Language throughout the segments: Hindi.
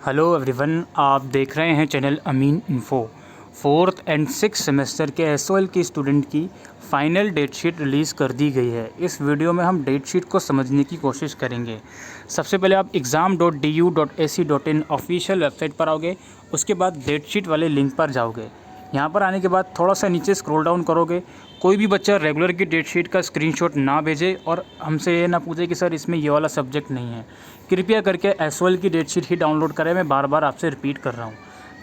हेलो एवरीवन, आप देख रहे हैं channel Amin info. 4th and 6th semester के एसओएल की स्टूडेंट की फ़ाइनल डेट शीट रिलीज़ कर दी गई है। इस वीडियो में हम डेट शीट को समझने की कोशिश करेंगे। सबसे पहले आप exam.du.ac.in ऑफिशियल वेबसाइट पर आओगे, उसके बाद डेट शीट वाले लिंक पर जाओगे। यहाँ पर आने के बाद थोड़ा सा नीचे स्क्रॉल डाउन करोगे। कोई भी बच्चा रेगुलर की डेट शीट का स्क्रीनशॉट ना भेजे और हमसे ये ना पूछे कि सर इसमें ये वाला सब्जेक्ट नहीं है। कृपया करके एसओएल की डेट शीट ही डाउनलोड करें। मैं बार बार आपसे रिपीट कर रहा हूँ।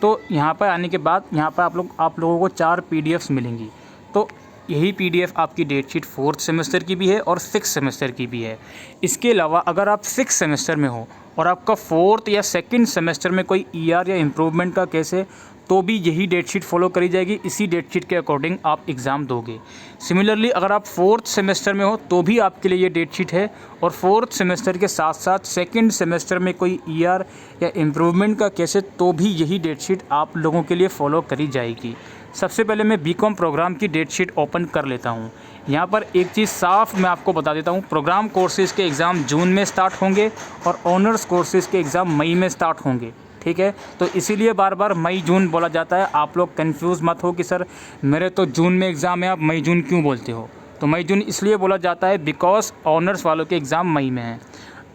तो यहाँ पर आने के बाद यहाँ पर आप लोगों को 4 PDFs मिलेंगी। तो यही PDF आपकी डेट शीट 4th सेमेस्टर की भी है और 6th सेमेस्टर की भी है। इसके अलावा अगर आप 6th सेमेस्टर में हो और आपका 4th या 2nd सेमेस्टर में कोई ER या इम्प्रूवमेंट का केस है तो भी यही डेट शीट फॉलो करी जाएगी। इसी डेट शीट के अकॉर्डिंग आप एग्ज़ाम दोगे। सिमिलरली अगर आप 4th सेमेस्टर में हो तो भी आपके लिए ये डेट शीट है और 4th सेमेस्टर के साथ साथ 2nd सेमेस्टर में कोई ER या इम्प्रूवमेंट का केस है तो भी यही डेट शीट आप लोगों के लिए फॉलो करी जाएगी। सबसे पहले मैं BCom प्रोग्राम की डेट शीट ओपन कर लेता हूँ। यहाँ पर एक चीज़ साफ मैं आपको बता देता हूँ, प्रोग्राम कोर्सेज़ के एग्ज़ाम जून में स्टार्ट होंगे और ऑनर्स कोर्सेज़ के एग्ज़ाम मई में स्टार्ट होंगे। ठीक है, तो इसीलिए बार बार मई जून बोला जाता है। आप लोग कंफ्यूज मत हो कि सर मेरे तो जून में एग्ज़ाम है, आप मई जून क्यों बोलते हो। तो मई जून इसलिए बोला जाता है बिकॉज ऑनर्स वालों के एग्ज़ाम मई में है।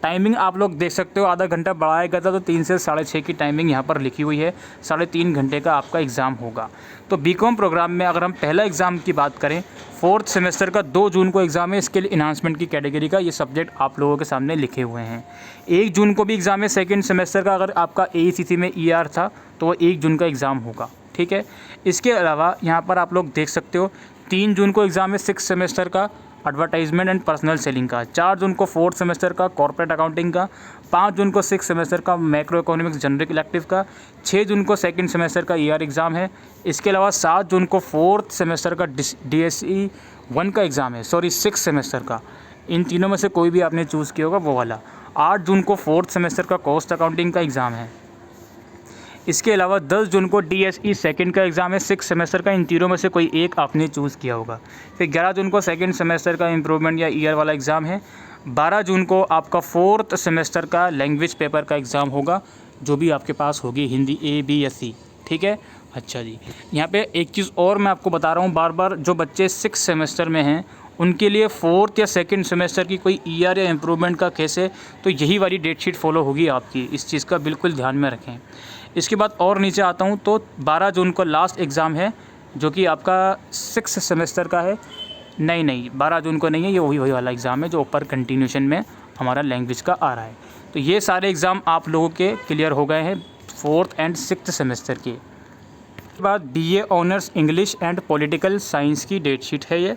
टाइमिंग आप लोग देख सकते हो, आधा घंटा बढ़ाया गया था तो 3 से 6:30 की टाइमिंग यहाँ पर लिखी हुई है। 3.5 घंटे का आपका एग्ज़ाम होगा। तो BCom प्रोग्राम में अगर हम पहला एग्ज़ाम की बात करें, 4th सेमेस्टर का 2 जून को एग्ज़ाम है। स्किल इन्हांसमेंट की कैटेगरी का ये सब्जेक्ट आप लोगों के सामने लिखे हुए हैं। 1 जून को भी एग्ज़ाम है 2nd सेमेस्टर का। अगर आपका AECC में ER था तो वो 1 जून का एग्ज़ाम होगा। ठीक है, इसके अलावा यहाँ पर आप लोग देख सकते हो 3 जून को एग्ज़ाम है 6th सेमेस्टर का एडवर्टाइजमेंट एंड पर्सनल सेलिंग का। 4 जून को 4th सेमेस्टर का कॉर्पोरेट अकाउंटिंग का। 5 जून को 6th सेमेस्टर का मैक्रो इकोनॉमिक्स जनरिक इलेक्टिव का। 6 जून को 2nd सेमेस्टर का ER एग्ज़ाम है। इसके अलावा 7 जून को 4th सेमेस्टर का DSE 1 का एग्ज़ाम है, 6th सेमेस्टर का। इन तीनों में से कोई भी आपने चूज़ किया होगा वो वाला। 8 जून को 4th सेमेस्टर का कॉस्ट अकाउंटिंग का एग्ज़ाम है। इसके अलावा 10 जून को DSE 2nd का एग्ज़ाम है 6th सेमेस्टर का। इन तीनों में से कोई एक आपने चूज़ किया होगा। फिर 11 जून को 2nd सेमेस्टर का इम्प्रूवमेंट या ER वाला एग्ज़ाम है। 12 जून को आपका 4th सेमेस्टर का लैंग्वेज पेपर का एग्ज़ाम होगा, जो भी आपके पास होगी, हिंदी A B या C। ठीक है, अच्छा जी। यहाँ पे एक चीज़ और मैं आपको बता रहा हूँ बार बार, जो बच्चे 6th सेमेस्टर में हैं उनके लिए 4th या 2nd सेमेस्टर की कोई ER या इम्प्रूवमेंट का केस है तो यही वाली डेट शीट फॉलो होगी आपकी। इस चीज़ का बिल्कुल ध्यान में रखें। इसके बाद और नीचे आता हूँ तो 12 जून को लास्ट एग्ज़ाम है जो कि आपका 6th सेमेस्टर का है। नहीं 12 जून को नहीं है, ये वही वाला एग्ज़ाम है जो ऊपर कंटिन्यूशन में हमारा लैंग्वेज का आ रहा है। तो ये सारे एग्ज़ाम आप लोगों के क्लियर हो गए हैं 4th एंड 6th सेमेस्टर के। उसके बाद BA honours English and political science की डेट शीट है। ये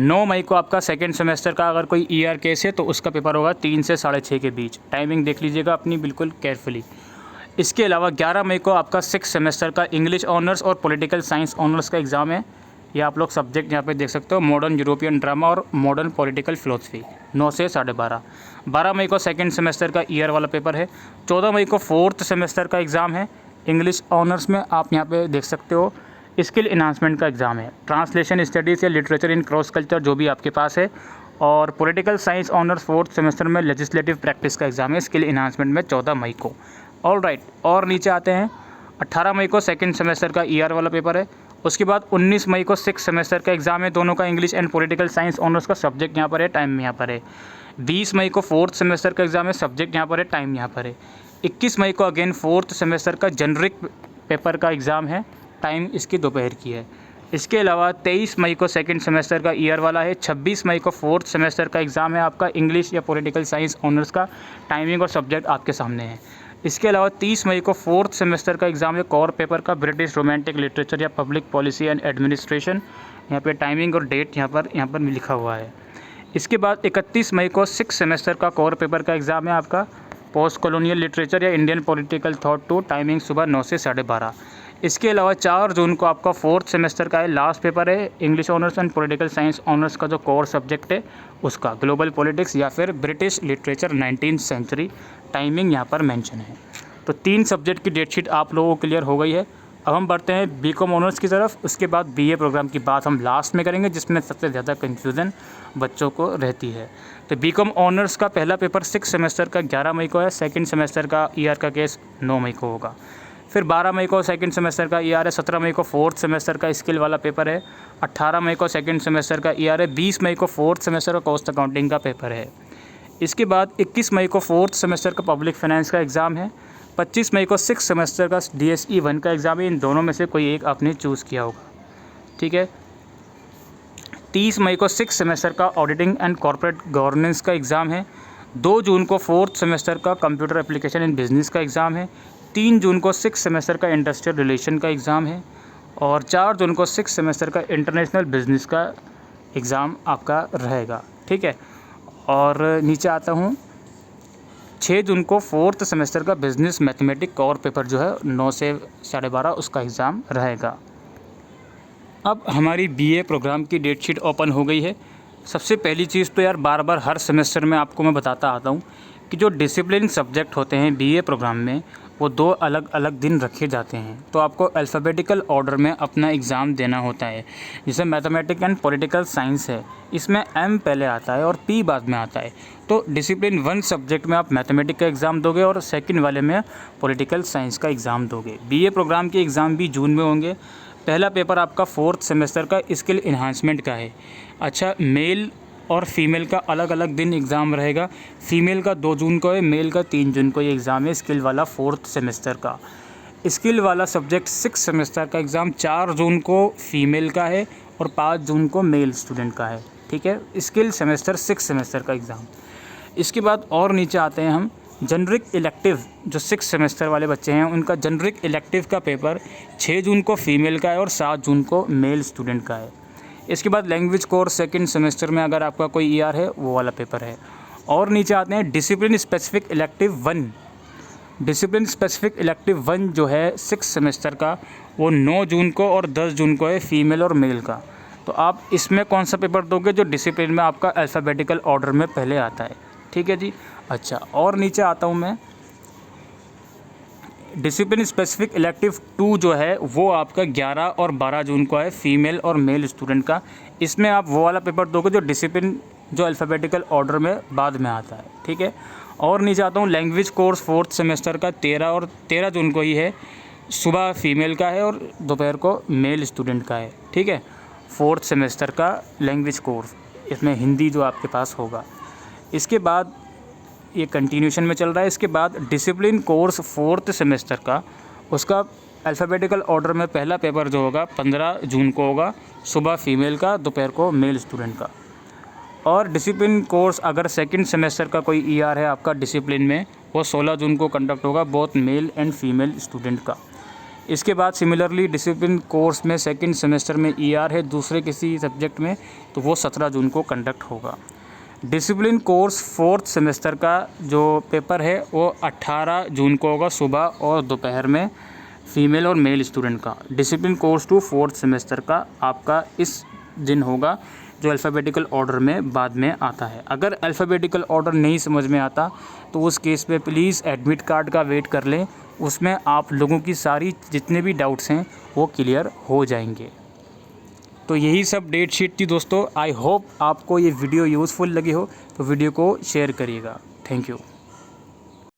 9 मई को आपका 2nd सेमेस्टर का अगर कोई ER केस है तो उसका पेपर होगा 3 से 6:30 के बीच। टाइमिंग देख लीजिएगा अपनी बिल्कुल केयरफुली। इसके अलावा 11 मई को आपका 6th सेमेस्टर का इंग्लिश ऑनर्स और पॉलिटिकल साइंस ऑनर्स का एग्ज़ाम है। ये आप लोग सब्जेक्ट यहाँ पे देख सकते हो, मॉडर्न यूरोपियन ड्रामा और मॉडर्न पॉलिटिकल फ़िलोसफी, 9 से 12:30। 12 मई को 2nd सेमेस्टर का ER वाला पेपर है। 14 मई को 4th सेमेस्टर का एग्ज़ाम है इंग्लिश ऑनर्स में। आप यहाँ पे देख सकते हो स्किल इन्हांसमेंट का एग्ज़ाम है। ट्रांसलेशन स्टडीज़ या लिटरेचर इन क्रॉस कल्चर जो भी आपके पास है। और political science honours 4th semester में लेजिस्लेटिव प्रैक्टिस का एग्ज़ाम है स्किल इन्हांसमेंट में 14 मई को। ऑल राइट, और नीचे आते हैं 18 मई को 2nd सेमेस्टर का ER वाला पेपर है। उसके बाद 19 मई को 6th सेमेस्टर का एग्ज़ाम है, दोनों का English and political science honours का। सब्जेक्ट यहाँ पर है, टाइम यहाँ पर है। 20 मई को 4th सेमेस्टर का एग्ज़ाम है, सब्जेक्ट यहाँ पर है, टाइम यहाँ पर है। 21 मई को अगेन 4th सेमेस्टर का जेनरिक पेपर का एग्ज़ाम है, टाइम इसकी दोपहर की है। इसके अलावा 23 मई को 2nd सेमेस्टर का ER वाला है। 26 मई को 4th सेमेस्टर का एग्ज़ाम है आपका इंग्लिश या पॉलिटिकल साइंस ऑनर्स का। टाइमिंग और सब्जेक्ट आपके सामने है। इसके अलावा 30 मई को 4th सेमेस्टर का एग्ज़ाम है कोर पेपर का ब्रिटिश रोमांटिक लिटरेचर या पब्लिक पॉलिसी एंड एडमिनिस्ट्रेशन। यहाँ पे टाइमिंग और डेट यहाँ पर लिखा हुआ है। इसके बाद 31 मई को 6th सेमेस्टर का कोर पेपर का एग्ज़ाम है आपका पोस्ट कॉलोनियल लिटरेचर या इंडियन पॉलिटिकल थॉट 2। टाइमिंग सुबह 9 से 12:30। इसके अलावा 4 जून को आपका 4th सेमेस्टर का है, लास्ट पेपर है English honours and political science honours का जो कोर सब्जेक्ट है उसका, ग्लोबल पॉलिटिक्स या फिर British literature 19th century. Timing यहाँ पर मेंशन है। तो 3 सब्जेक्ट की डेट शीट आप लोगों को क्लियर हो गई है। अब हम बढ़ते हैं बीकॉम ऑनर्स की तरफ। उसके बाद बीए प्रोग्राम की बात हम लास्ट में करेंगे, जिसमें सबसे ज़्यादा कन्फ्यूज़न बच्चों को रहती है। तो बीकॉम ऑनर्स का पहला पेपर 6 सेमेस्टर का 11 मई को है। सेकंड सेमेस्टर का ईआर का केस 9 मई को होगा। फिर 12 मई को सेकंड सेमेस्टर का ईआर है। 17 मई को फोर्थ सेमेस्टर का स्किल वाला पेपर है। 18 मई को सेकंड सेमेस्टर का ईआर है। 20 मई को फोर्थ सेमेस्टर का कॉस्ट अकाउंटिंग का पेपर है। इसके बाद 21 मई को फोर्थ सेमेस्टर का पब्लिक फाइनेंस का एग्ज़ाम है। 25 मई को 6 सेमेस्टर का DSE 1 का एग्ज़ाम है। इन दोनों में से कोई एक आपने चूज़ किया होगा, ठीक है। 30 मई को 6 सेमेस्टर का ऑडिटिंग एंड कॉर्पोरेट गवर्नेंस का एग्ज़ाम है। 2 जून को फोर्थ सेमेस्टर का कंप्यूटर एप्लीकेशन इन बिज़नेस का एग्ज़ाम है। 3 जून को 6 सेमेस्टर का इंडस्ट्रियल रिलेशन का एग्ज़ाम है। और 4 जून को 6 सेमेस्टर का इंटरनेशनल बिज़नेस का एग्ज़ाम आपका रहेगा, ठीक है। और नीचे आता हूँ, 6 जून को फोर्थ सेमेस्टर का बिज़नेस मैथमेटिक्स और पेपर जो है 9 से 12:30 उसका एग्ज़ाम रहेगा। अब हमारी बीए प्रोग्राम की डेट शीट ओपन हो गई है। सबसे पहली चीज़ तो यार बार बार हर सेमेस्टर में आपको मैं बताता आता हूँ कि जो डिसिप्लिन सब्जेक्ट होते हैं बीए प्रोग्राम में, वो 2 अलग अलग दिन रखे जाते हैं। तो आपको अल्फ़ाबेटिकल ऑर्डर में अपना एग्ज़ाम देना होता है। जैसे मैथमेटिक्स एंड पॉलिटिकल साइंस है, इसमें M पहले आता है और P बाद में आता है। तो डिसिप्लिन 1 सब्जेक्ट में आप मैथमेटिक्स का एग्ज़ाम दोगे और सेकंड वाले में पॉलिटिकल साइंस का एग्ज़ाम दोगे। बीए प्रोग्राम के एग्ज़ाम भी जून में होंगे। पहला पेपर आपका फोर्थ सेमेस्टर का स्किल इन्हांसमेंट का है। अच्छा, मेल और फीमेल का अलग अलग दिन एग्ज़ाम रहेगा। फीमेल का 2 जून को है, मेल का 3 जून को ये एग्ज़ाम है स्किल वाला फोर्थ सेमेस्टर का। स्किल वाला सब्जेक्ट 6 सेमेस्टर का एग्ज़ाम 4 जून को फीमेल का है और 5 जून को मेल स्टूडेंट का है, ठीक है। स्किल सेमेस्टर 6 सेमेस्टर का एग्ज़ाम। इसके बाद और नीचे आते हैं हम, जनरिक इलेक्टिव जो 6 सेमेस्टर वाले बच्चे हैं उनका जनरिक इलेक्टिव का पेपर 6 जून को फीमेल का है और 7 जून को मेल स्टूडेंट का है। इसके बाद लैंग्वेज कोर्स सेकंड सेमेस्टर में अगर आपका कोई ईआर है वो वाला पेपर है। और नीचे आते हैं discipline specific elective 1। Discipline specific elective 1 जो है 6 सेमेस्टर का, वो 9 जून को और 10 जून को है फीमेल और मेल का। तो आप इसमें कौन सा पेपर दोगे? जो डिसिप्लिन में आपका अल्फ़ाबेटिकल ऑर्डर में पहले आता है, ठीक है जी। अच्छा, और नीचे आता हूँ मैं, डिसिप्लिन स्पेसिफिक इलेक्टिव 2 जो है वो आपका 11 और 12 जून को है फीमेल और मेल स्टूडेंट का। इसमें आप वो वाला पेपर दोगे जो डिसिप्लिन जो अल्फ़ाबेटिकल ऑर्डर में बाद में आता है, ठीक है। और नीचे आता हूँ, लैंग्वेज कोर्स फोर्थ सेमेस्टर का 13 जून को ही है, सुबह फीमेल का है और दोपहर को मेल स्टूडेंट का है, ठीक है। फोर्थ सेमेस्टर का लैंग्वेज कोर्स, इसमें हिंदी जो आपके पास होगा। इसके बाद ये कंटिन्यूशन में चल रहा है। इसके बाद डिसिप्लिन कोर्स फोर्थ सेमेस्टर का, उसका अल्फ़ाबेटिकल ऑर्डर में पहला पेपर जो होगा 15 जून को होगा, सुबह फीमेल का, दोपहर को मेल स्टूडेंट का। और डिसिप्लिन कोर्स अगर सेकंड सेमेस्टर का कोई ईआर है आपका डिसिप्लिन में, वो 16 जून को कंडक्ट होगा, both male and female student का। इसके बाद सिमिलरली डिसिप्लिन कोर्स में सेकंड सेमेस्टर में ईआर है दूसरे किसी सब्जेक्ट में, तो वो 17 जून को कंडक्ट होगा। डिसिप्लिन कोर्स फोर्थ सेमेस्टर का जो पेपर है वो 18 जून को होगा, सुबह और दोपहर में फीमेल और मेल स्टूडेंट का। डिसिप्लिन कोर्स 2 फोर्थ सेमेस्टर का आपका इस दिन होगा, जो अल्फ़ाबेटिकल ऑर्डर में बाद में आता है। अगर अल्फ़ाबेटिकल ऑर्डर नहीं समझ में आता तो उस केस में प्लीज़ एडमिट कार्ड का वेट कर लें, उसमें आप लोगों की सारी जितने भी डाउट्स हैं वो क्लियर हो जाएंगे। तो यही सब डेट शीट थी दोस्तों। आई होप आपको ये वीडियो यूज़फुल लगी हो, तो वीडियो को शेयर करिएगा। Thank you.